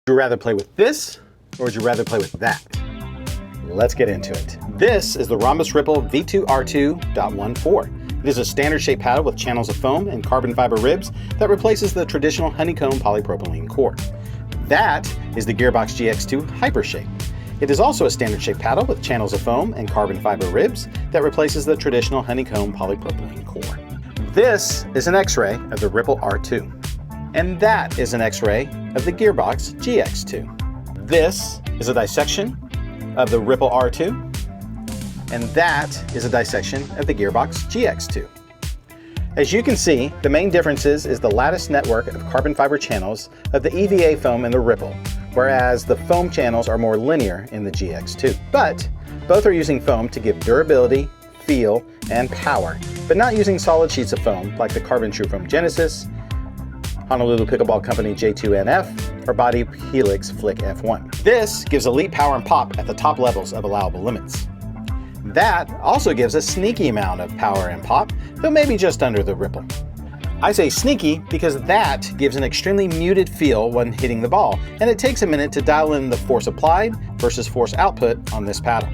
Would you rather play with this, or would you rather play with that? Let's get into it. This is the Ronbus Ripple V2 R2.14. It is a standard shaped paddle with channels of foam and carbon fiber ribs that replaces the traditional honeycomb polypropylene core. That is the Gearbox GX2 Hyper Shape. It is also a standard shaped paddle with channels of foam and carbon fiber ribs that replaces the traditional honeycomb polypropylene core. This is an X-ray of the Ripple R2. And that is an X-ray of the Gearbox GX2. This is a dissection of the Ripple R2, and that is a dissection of the Gearbox GX2. As you can see, the main differences is the lattice network of carbon fiber channels of the EVA foam in the Ripple, whereas the foam channels are more linear in the GX2. But both are using foam to give durability, feel, and power, but not using solid sheets of foam like the Carbon True Foam Genesis, Honolulu Pickleball Company J2NF, or Body Helix Flick F1. This gives elite power and pop at the top levels of allowable limits. That also gives a sneaky amount of power and pop, though maybe just under the Ripple. I say sneaky because that gives an extremely muted feel when hitting the ball, and it takes a minute to dial in the force applied versus force output on this paddle.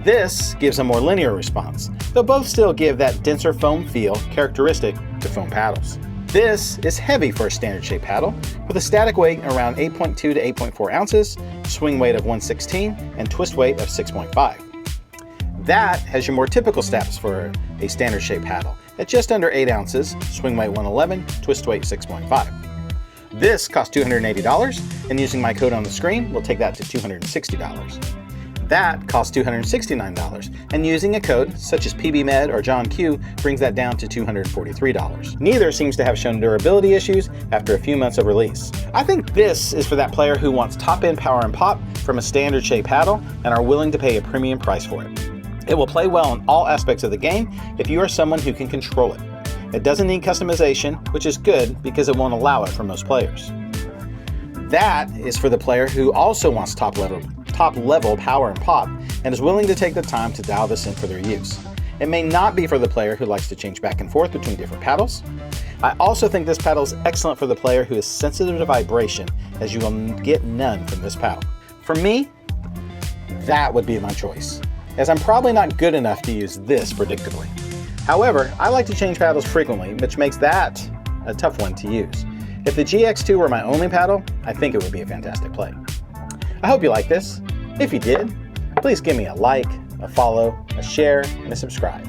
This gives a more linear response, though both still give that denser foam feel characteristic to foam paddles. This is heavy for a standard shaped paddle, with a static weight around 8.2 to 8.4 ounces, swing weight of 1/16, and twist weight of 6.5. That has your more typical stats for a standard shaped paddle, at just under 8 ounces, swing weight 111, twist weight 6.5. This costs $280, and using my code on the screen, we'll take that to $260. That costs $269, and using a code such as PBMed or John Q brings that down to $243. Neither seems to have shown durability issues after a few months of release. I think this is for that player who wants top-end power and pop from a standard shaped paddle and are willing to pay a premium price for it. It will play well in all aspects of the game if you are someone who can control it. It doesn't need customization, which is good because it won't allow it for most players. That is for the player who also wants top level power and pop and is willing to take the time to dial this in for their use. It may not be for the player who likes to change back and forth between different paddles. I also think this paddle is excellent for the player who is sensitive to vibration, as you will get none from this paddle. For me, that would be my choice, as I'm probably not good enough to use this predictably. However, I like to change paddles frequently, which makes that a tough one to use. If the GX2 were my only paddle, I think it would be a fantastic play. I hope you like this. If you did, please give me a like, a follow, a share, and a subscribe.